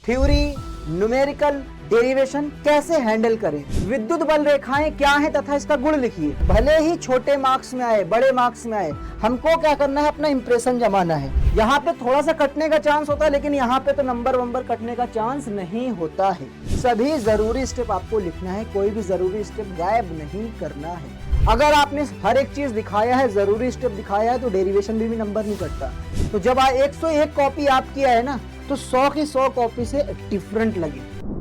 Theory, numerical, derivation कैसे handle करें, विद्युत बल रेखाएं क्या हैं तथा इसका गुण लिखिए। भले ही छोटे मार्क्स में आए, बड़े मार्क्स में आए, हमको क्या करना है, अपना इंप्रेशन जमाना है। यहाँ पे थोड़ा सा कटने का चांस होता है, लेकिन यहाँ पे तो नंबर वंबर कटने का चांस नहीं होता है। सभी जरूरी स्टेप आपको लिखना है, कोई भी जरूरी स्टेप गायब नहीं करना है। अगर आपने हर एक चीज दिखाया है, जरूरी स्टेप दिखाया है, तो डेरिवेशन में भी नंबर नहीं कटता। तो जब 101 कॉपी आप किया है ना, तो 100 की 100 कॉपी से डिफरेंट लगी।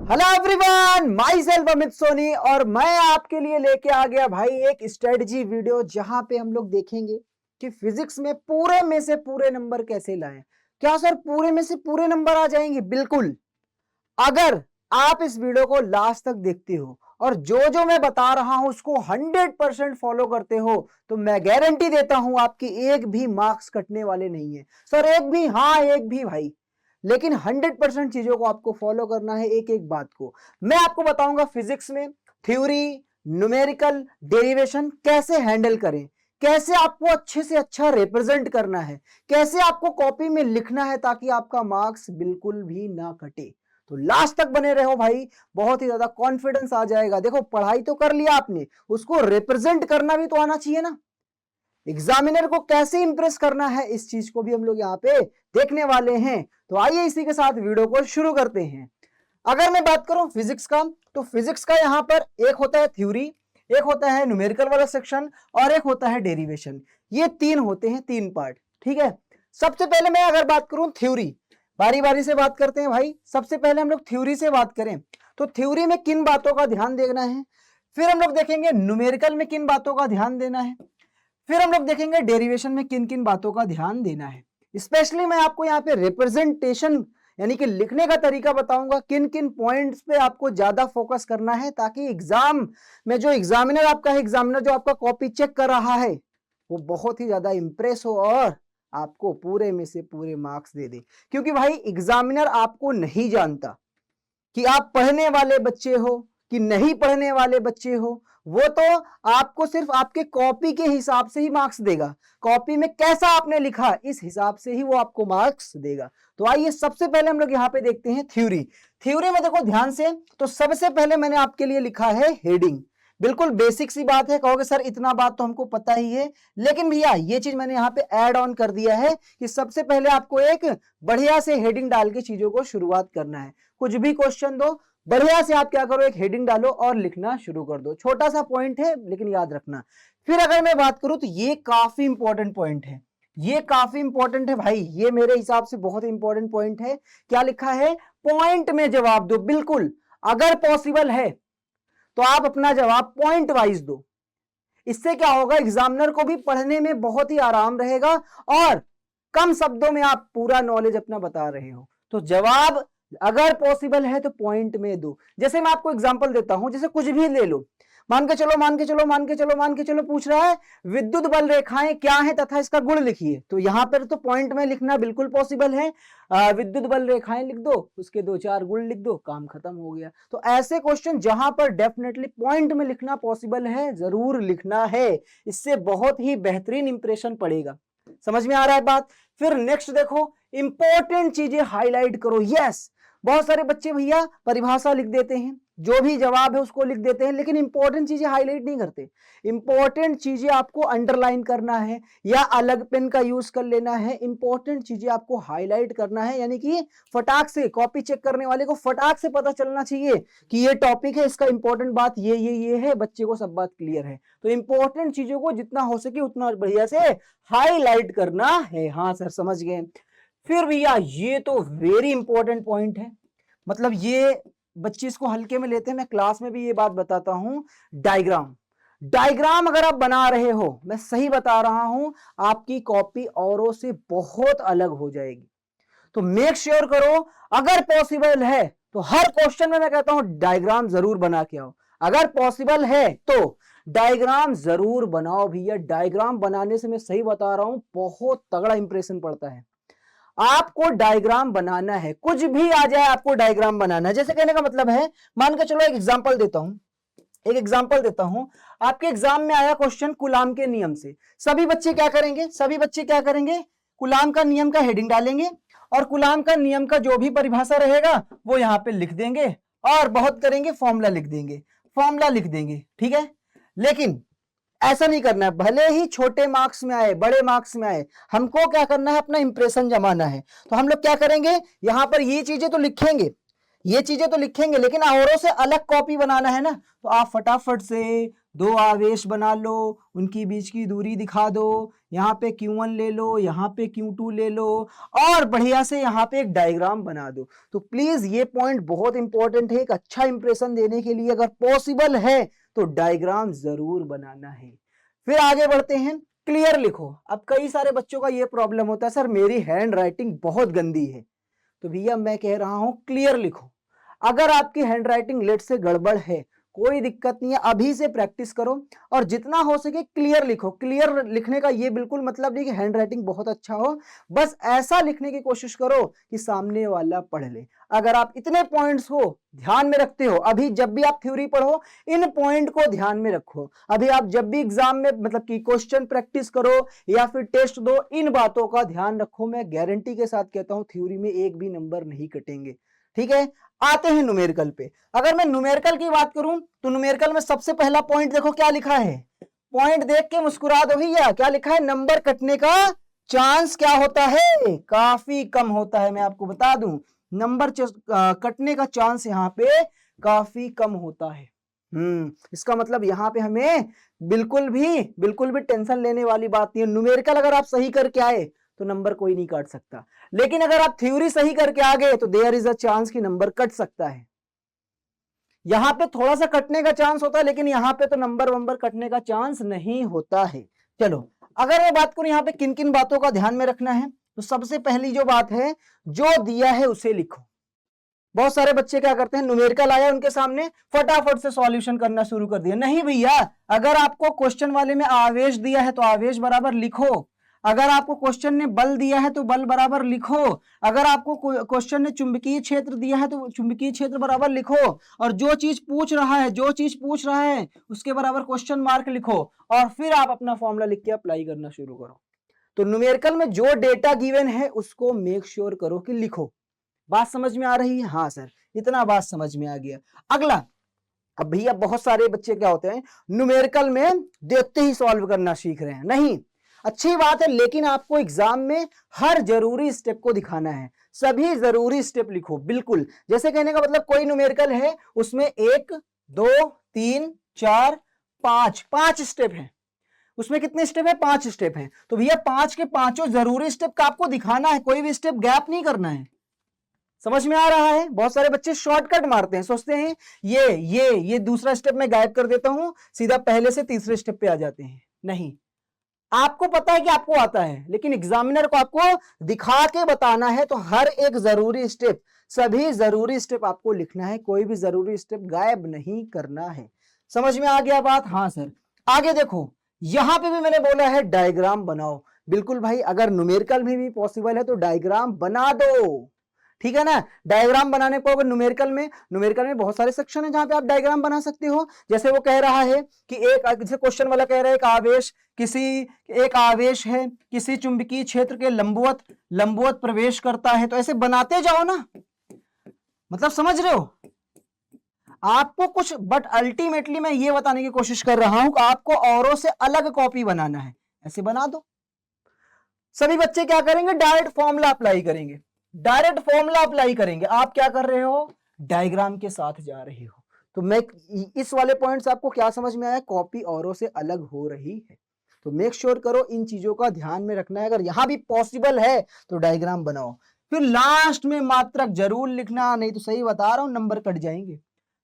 Hello everyone, myself Amit Soni, और मैं आपके लिए लेके आ गया भाई एक स्ट्रेटजी वीडियो, जहां पे हम लोग देखेंगे कि फिजिक्स में पूरे में से पूरे नंबर कैसे लाएं। क्या सर पूरे में से पूरे नंबर आ जाएंगे? बिल्कुल, अगर आप इस वीडियो को लास्ट तक देखते हो और जो मैं बता रहा हूं उसको 100% फॉलो करते हो, तो मैं गारंटी देता हूं आपकी एक भी मार्क्स कटने वाले नहीं है। सर एक भी? हाँ एक भी भाई, लेकिन 100% चीजों को आपको फॉलो करना है, एक एक बात को। मैं आपको बताऊंगा फिजिक्स में थ्योरी, न्यूमेरिकल, डेरिवेशन कैसे हैंडल करें, कैसे आपको अच्छे से अच्छा रिप्रेजेंट करना है, कैसे आपको कॉपी में लिखना है ताकि आपका मार्क्स बिल्कुल भी ना कटे। तो लास्ट तक बने रहो भाई, बहुत ही ज्यादा कॉन्फिडेंस आ जाएगा। देखो पढ़ाई तो कर लिया आपने, उसको रिप्रेजेंट करना भी तो आना चाहिए ना। एग्जामिनर को कैसे इंप्रेस करना है, इस चीज को भी हम लोग यहाँ पे देखने वाले हैं। तो आइए इसी के साथ वीडियो को शुरू करते हैं। अगर मैं बात करूं फिजिक्स का, तो फिजिक्स का यहाँ पर एक होता है थ्योरी, एक होता है न्यूमेरिकल वाला सेक्शन, और एक होता है डेरिवेशन। ये तीन होते हैं, तीन पार्ट। ठीक है, सबसे पहले मैं अगर बात करूं थ्योरी, बारी बारी से बात करते हैं भाई। सबसे पहले हम लोग थ्योरी से बात करें तो थ्योरी में किन बातों का ध्यान देना है, फिर हम लोग देखेंगे न्यूमेरिकल में किन बातों का ध्यान देना है, फिर हम लोग देखेंगे डेरिवेशन में किन किन बातों का ध्यान देना है। स्पेशली मैं आपको यहाँ पे रिप्रेजेंटेशन यानी कि लिखने का तरीका बताऊंगा, किन किन पॉइंट्स पे आपको ज्यादा फोकस करना है, ताकि एग्जाम में जो एग्जामिनर आपका है, एग्जामिनर जो आपका कॉपी चेक कर रहा है, वो बहुत ही ज्यादा इंप्रेस हो और आपको पूरे में से पूरे मार्क्स दे दे। क्योंकि भाई एग्जामिनर आपको नहीं जानता कि आप पढ़ने वाले बच्चे हो कि नहीं पढ़ने वाले बच्चे हो, वो तो आपको सिर्फ आपके कॉपी के हिसाब से ही मार्क्स देगा। कॉपी में कैसा आपने लिखा, इस हिसाब से ही वो आपको मार्क्स देगा। तो आइए सबसे पहले हम लोग यहाँ पे देखते हैं थ्योरी। थ्योरी में देखो ध्यान से, तो सबसे पहले मैंने आपके लिए लिखा है हेडिंग। बिल्कुल बेसिक सी बात है, कहोगे सर इतना बात तो हमको पता ही है, लेकिन भैया ये चीज मैंने यहाँ पे ऐड ऑन कर दिया है कि सबसे पहले आपको एक बढ़िया से हेडिंग डाल के चीजों को शुरुआत करना है। कुछ भी क्वेश्चन दो, बढ़िया से आप क्या करो, एक हेडिंग डालो और लिखना शुरू कर दो। छोटा सा पॉइंट है लेकिन याद रखना। फिर अगर मैं बात करूं तो ये काफी इंपॉर्टेंट पॉइंट है, ये काफी इंपॉर्टेंट है भाई, ये मेरे हिसाब से बहुत इंपॉर्टेंट पॉइंट है। क्या लिखा है? पॉइंट में जवाब दो। बिल्कुल, अगर पॉसिबल है तो आप अपना जवाब पॉइंट वाइज दो। इससे क्या होगा, एग्जामिनर को भी पढ़ने में बहुत ही आराम रहेगा और कम शब्दों में आप पूरा नॉलेज अपना बता रहे हो। तो जवाब अगर पॉसिबल है तो पॉइंट में दो। जैसे मैं आपको एग्जांपल देता हूं, जैसे कुछ भी ले लो, मान के चलो पूछ रहा है विद्युत बल रेखाएं क्या हैं तथा इसका गुण लिखिए। तो यहां पर तो पॉइंट में लिखना बिल्कुल पॉसिबल है। विद्युत बल रेखाएं लिख दो, उसके 2-4 गुण लिख दो, काम खत्म हो गया। तो ऐसे क्वेश्चन जहां पर डेफिनेटली पॉइंट में लिखना पॉसिबल है, जरूर लिखना है। इससे बहुत ही बेहतरीन इंप्रेशन पड़ेगा। समझ में आ रहा है बात? फिर नेक्स्ट देखो, इंपॉर्टेंट चीजें हाईलाइट करो। यस, बहुत सारे बच्चे भैया परिभाषा लिख देते हैं, जो भी जवाब है उसको लिख देते हैं, लेकिन इंपॉर्टेंट चीजें हाईलाइट नहीं करते। इंपॉर्टेंट चीजें आपको अंडरलाइन करना है या अलग पेन का यूज कर लेना है। इंपॉर्टेंट चीजें आपको हाईलाइट करना है, यानी कि फटाक से कॉपी चेक करने वाले को फटाक से पता चलना चाहिए कि ये टॉपिक है, इसका इंपॉर्टेंट बात ये है, बच्चे को सब बात क्लियर है। तो इंपॉर्टेंट चीजों को जितना हो सके उतना बढ़िया से हाईलाइट करना है। हाँ सर समझ गए। फिर भैया ये तो वेरी इंपॉर्टेंट पॉइंट है, मतलब ये बच्चे इसको हल्के में लेते हैं, मैं क्लास में भी ये बात बताता हूं। डायग्राम, डायग्राम अगर आप बना रहे हो, मैं सही बता रहा हूं, आपकी कॉपी औरों से बहुत अलग हो जाएगी। तो मेक श्योर करो, अगर पॉसिबल है तो हर क्वेश्चन में मैं कहता हूं डायग्राम जरूर बना के आओ। अगर पॉसिबल है तो डायग्राम जरूर बनाओ भैया। डायग्राम बनाने से मैं सही बता रहा हूं बहुत तगड़ा इंप्रेशन पड़ता है। आपको डायग्राम बनाना है, कुछ भी आ जाए आपको डायग्राम बनाना है। जैसे कहने का मतलब है, मान के चलो एक एग्जांपल देता हूं, आपके एग्जाम में आया क्वेश्चन कूलाम के नियम से। सभी बच्चे क्या करेंगे, कुलाम का नियम का हेडिंग डालेंगे और कूलाम का नियम का जो भी परिभाषा रहेगा वो यहाँ पे लिख देंगे और बहुत करेंगे फॉर्मूला लिख देंगे, फॉर्मूला लिख देंगे, ठीक है। लेकिन ऐसा नहीं करना है, भले ही छोटे मार्क्स में आए बड़े मार्क्स में आए, हमको क्या करना है, अपना इंप्रेशन जमाना है। तो हम लोग क्या करेंगे, यहां पर ये चीजें तो लिखेंगे, ये चीजें तो लिखेंगे, लेकिन औरों से अलग कॉपी बनाना है ना। तो आप फटाफट से दो आवेश बना लो, उनकी बीच की दूरी दिखा दो, यहाँ पे Q1 ले लो, यहाँ पे Q2 ले लो और बढ़िया से यहाँ पे एक डायग्राम बना दो। तो प्लीज ये पॉइंट बहुत इंपॉर्टेंट है, एक अच्छा इंप्रेशन देने के लिए अगर पॉसिबल है तो डायग्राम जरूर बनाना है। फिर आगे बढ़ते हैं, क्लियर लिखो। अब कई सारे बच्चों का ये प्रॉब्लम होता है, सर मेरी हैंड राइटिंग बहुत गंदी है। तो भैया मैं कह रहा हूं क्लियर लिखो। अगर आपकी हैंड राइटिंग लेट से गड़बड़ है, कोई दिक्कत नहीं है, अभी से प्रैक्टिस करो और जितना हो सके क्लियर लिखो। क्लियर लिखने का ये बिल्कुल मतलब नहीं कि हैंड राइटिंग बहुत अच्छा हो, बस ऐसा लिखने की कोशिश करो कि सामने वाला पढ़ ले। अगर आप इतने पॉइंट्स को ध्यान में रखते हो, अभी जब भी आप थ्योरी पढ़ो इन पॉइंट को ध्यान में रखो। अभी आप जब भी एग्जाम में मतलब कि क्वेश्चन प्रैक्टिस करो या फिर टेस्ट दो, इन बातों का ध्यान रखो। मैं गारंटी के साथ कहता हूं थ्योरी में एक भी नंबर नहीं कटेंगे, ठीक है। आते हैं न्यूमेरिकल पे। अगर मैं न्यूमेरिकल की बात करूं तो न्यूमेरिकल में सबसे पहला पॉइंट देखो क्या लिखा है, पॉइंट देख के मुस्कुरा दो भैया, क्या लिखा है, नंबर कटने का चांस क्या होता है, काफी कम होता है। मैं आपको बता दूं नंबर कटने का चांस यहाँ पे काफी कम होता है। इसका मतलब यहाँ पे हमें बिल्कुल भी टेंशन लेने वाली बात नहीं है। न्यूमेरिकल अगर आप सही करके आए तो नंबर कोई नहीं काट सकता, लेकिन अगर आप थ्योरी सही करके आ गए तो देयर इज अ चांस कि नंबर कट सकता है। यहां पे थोड़ा सा कटने का चांस होता है, लेकिन यहां पे तो नंबर कटने का चांस नहीं होता है। चलो अगर मैं बात करूं यहां पे किन किन बातों का ध्यान में रखना है, तो सबसे पहली जो बात है, जो दिया है उसे लिखो। बहुत सारे बच्चे क्या करते हैं, न्यूमेरिकल आया उनके सामने फटाफट से सॉल्यूशन करना शुरू कर दिया। नहीं भैया, अगर आपको क्वेश्चन वाले में आवेश दिया है तो आवेश बराबर लिखो, अगर आपको क्वेश्चन ने बल दिया है तो बल बराबर लिखो, अगर आपको क्वेश्चन ने चुंबकीय क्षेत्र दिया है तो चुंबकीय क्षेत्र बराबर लिखो, और जो चीज पूछ रहा है उसके बराबर क्वेश्चन मार्क लिखो, और फिर आप अपना फॉर्मूला लिख के अप्लाई करना शुरू करो। तो न्यूमेरिकल में जो डेटा गिवन है उसको मेक श्योर करो कि लिखो। बात समझ में आ रही है? हाँ सर, इतना बात समझ में आ गया। अगला, अब भैया बहुत सारे बच्चे क्या होते हैं, न्यूमेरिकल में देखते ही सॉल्व करना सीख रहे हैं। नहीं, अच्छी बात है, लेकिन आपको एग्जाम में हर जरूरी स्टेप को दिखाना है, सभी जरूरी स्टेप लिखो। बिल्कुल, जैसे कहने का मतलब कोई न्यूमेरिकल है उसमें 1 2 3 4 5 स्टेप हैं, उसमें कितने स्टेप है, 5 स्टेप हैं। तो भैया 5 के पांचों जरूरी स्टेप का आपको दिखाना है, कोई भी स्टेप गैप नहीं करना है। समझ में आ रहा है? बहुत सारे बच्चे शॉर्टकट मारते हैं, सोचते हैं ये दूसरा स्टेप मैं गायब कर देता हूं, सीधा पहले से तीसरे स्टेप पे आ जाते हैं। नहीं, आपको पता है कि आपको आता है, लेकिन एग्जामिनर को आपको दिखा के बताना है। तो हर एक जरूरी स्टेप, सभी जरूरी स्टेप आपको लिखना है, कोई भी जरूरी स्टेप गायब नहीं करना है। समझ में आ गया बात? हाँ सर। आगे देखो, यहां पे भी मैंने बोला है डायग्राम बनाओ। बिल्कुल भाई, अगर न्यूमेरिकल में भी पॉसिबल है तो डायग्राम बना दो, ठीक है ना। डायग्राम बनाने को अगर न्यूमेरिकल में बहुत सारे सेक्शन है जहां पे आप डायग्राम बना सकते हो। जैसे वो कह रहा है कि जैसे क्वेश्चन वाला कह रहा है एक आवेश है किसी चुंबकीय क्षेत्र के लंबवत प्रवेश करता है, तो ऐसे बनाते जाओ ना, मतलब समझ रहे हो आपको कुछ, बट अल्टीमेटली मैं ये बताने की कोशिश कर रहा हूं कि आपको औरों से अलग कॉपी बनाना है, ऐसे बना दो। सभी बच्चे क्या करेंगे, डायरेक्ट फॉर्मूला अप्लाई करेंगे। आप क्या कर रहे हो, डायग्राम के साथ जा रहे हो। तो मैं इस वाले पॉइंट से आपको क्या समझ में आया, कॉपी औरों से अलग हो रही है। तो मेक श्योर करो इन चीजों का ध्यान में रखना है। अगर यहां भी पॉसिबल है तो डायग्राम बनाओ। फिर लास्ट में मात्रक जरूर लिखना, नहीं तो सही बता रहा हूं नंबर कट जाएंगे।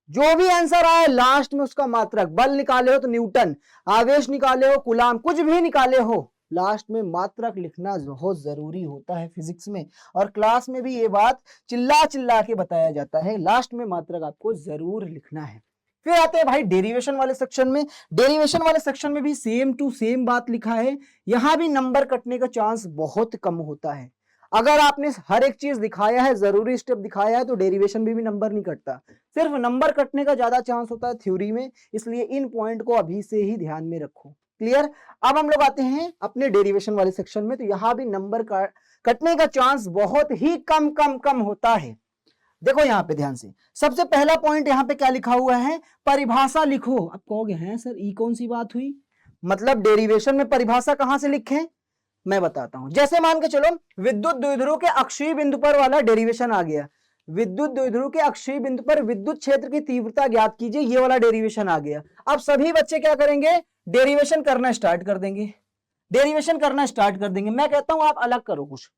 जो भी आंसर आए लास्ट में उसका मात्रक, बल निकाले हो तो न्यूटन, आवेश निकाले हो कूलाम, कुछ भी निकाले हो, लास्ट में मात्रक लिखना बहुत जरूरी होता है फिजिक्स में। और क्लास में भी ये बात चिल्ला के बताया जाता है, लास्ट में मात्रक आपको जरूर लिखना है। फिर आते हैं भाई डेरिवेशन वाले सेक्शन में। डेरिवेशन वाले सेक्शन में भी सेम टू सेम बात लिखा है, यहां भी नंबर कटने का चांस बहुत कम होता है। अगर आपने हर एक चीज दिखाया है, जरूरी स्टेप दिखाया है, तो डेरिवेशन में भी नंबर नहीं कटता, सिर्फ नंबर कटने का ज्यादा चांस होता है थ्योरी में। इसलिए इन पॉइंट को अभी से ही ध्यान में रखो। क्लियर? अब हम लोग आते हैं अपने डेरिवेशन वाले सेक्शन में। तो यहां भी नंबर कटने का चांस बहुत ही कम कम कम होता है। देखो यहां पे ध्यान से, सबसे पहला पॉइंट यहां पे क्या लिखा हुआ है, परिभाषा लिखो। अब कहोगे हैं सर ई कौन सी बात हुई, मतलब डेरिवेशन में परिभाषा कहां से लिखें, मैं बताता हूं। जैसे मान के चलो विद्युत द्विध्रुव के अक्षीय बिंदु पर वाला डेरिवेशन आ गया, विद्युत द्विध्रुव के अक्षीय बिंदु पर विद्युत क्षेत्र की तीव्रता ज्ञात कीजिए, ये वाला डेरिवेशन आ गया। अब सभी बच्चे क्या करेंगे, डेरिवेशन करना स्टार्ट कर देंगे, डेरिवेशन करना स्टार्ट कर देंगे। मैं कहता हूं आप अलग करो कुछ,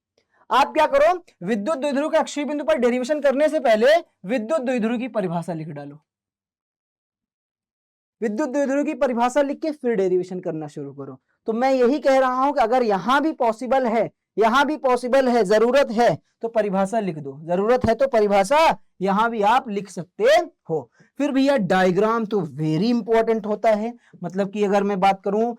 आप क्या करो, विद्युत द्विध्रुव के अक्षीय बिंदु पर डेरिवेशन करने से पहले विद्युत द्विध्रुव की परिभाषा लिख डालो, विद्युत द्विध्रुव की परिभाषा लिख के फिर डेरिवेशन करना शुरू करो। तो मैं यही कह रहा हूं कि अगर यहां भी पॉसिबल है, यहां भी पॉसिबल है, जरूरत है तो परिभाषा लिख दो, जरूरत है तो परिभाषा यहां भी आप लिख सकते हो। फिर भैया डायग्राम तो वेरी इंपॉर्टेंट होता है, मतलब कि अगर मैं बात करूं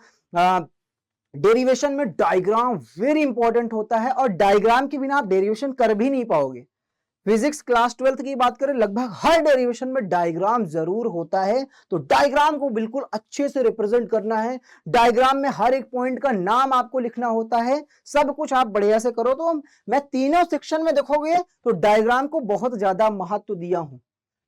डेरिवेशन में डायग्राम वेरी इंपॉर्टेंट होता है, और डायग्राम के बिना आप डेरिवेशन कर भी नहीं पाओगे। फिजिक्स क्लास 12th की बात करें, लगभग हर डेरिवेशन में डायग्राम जरूर होता है, तो डायग्राम को बिल्कुल अच्छे से रिप्रेजेंट करना है। डायग्राम में हर एक पॉइंट का नाम आपको लिखना होता है, सब कुछ आप बढ़िया से करो। तो मैं तीनों सेक्शन में देखोगे तो डायग्राम को बहुत ज्यादा महत्व दिया हूं,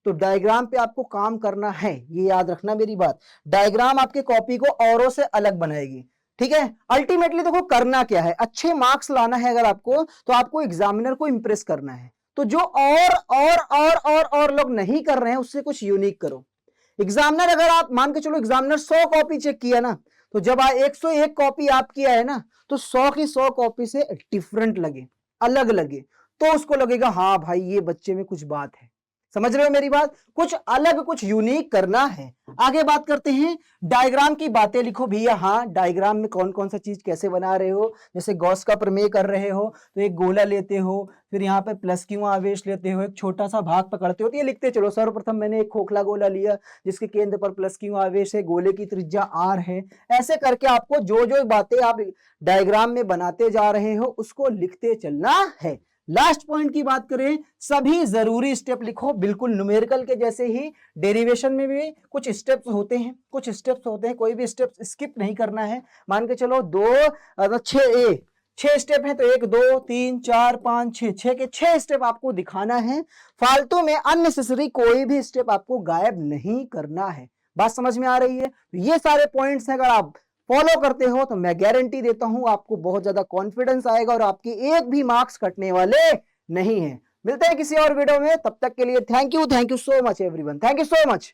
तो डायग्राम पे आपको काम करना है, ये याद रखना मेरी बात। डायग्राम आपके कॉपी को औरों से अलग बनाएगी, ठीक है। अल्टीमेटली देखो करना क्या है, अच्छे मार्क्स लाना है अगर आपको, तो आपको एग्जामिनर को इंप्रेस करना है। तो जो और लोग नहीं कर रहे हैं उससे कुछ यूनिक करो। एग्जामिनर अगर आप मान के चलो एग्जामिनर 100 कॉपी चेक किया ना, तो जब 101 कॉपी आप किया है ना, तो 100 की 100 कॉपी से डिफरेंट लगे, अलग लगे, तो उसको लगेगा हाँ भाई ये बच्चे में कुछ बात है। समझ रहे हो मेरी बात, कुछ अलग कुछ यूनिक करना है। आगे बात करते हैं, डायग्राम की बातें लिखो भैया। हाँ, डायग्राम में कौन कौन सा चीज कैसे बना रहे हो, जैसे गॉस का प्रमेय कर रहे हो तो एक गोला लेते हो, फिर यहाँ पे प्लस क्यू आवेश लेते हो, एक छोटा सा भाग पकड़ते हो, तो ये लिखते चलो। सर्वप्रथम मैंने एक खोखला गोला लिया जिसके केंद्र पर प्लस क्यू आवेश है, गोले की त्रिज्या आर है। ऐसे करके आपको जो जो बातें आप डायग्राम में बनाते जा रहे हो उसको लिखते चलना है। लास्ट पॉइंट की बात करें, सभी जरूरी स्टेप लिखो, बिल्कुल न्यूमेरिकल के जैसे ही डेरिवेशन में भी कुछ स्टेप्स होते हैं, कुछ स्टेप्स होते हैं, कोई भी स्टेप स्किप नहीं करना है। मान के चलो 6 स्टेप है तो 1 2 3 4 5 6 के 6 स्टेप आपको दिखाना है। फालतू में अननेसेसरी कोई भी स्टेप आपको गायब नहीं करना है। बात समझ में आ रही है? ये सारे पॉइंट्स अगर आप फॉलो करते हो तो मैं गारंटी देता हूं आपको बहुत ज्यादा कॉन्फिडेंस आएगा और आपके एक भी मार्क्स कटने वाले नहीं है। मिलते हैं किसी और वीडियो में, तब तक के लिए thank you so much everyone, thank you so much.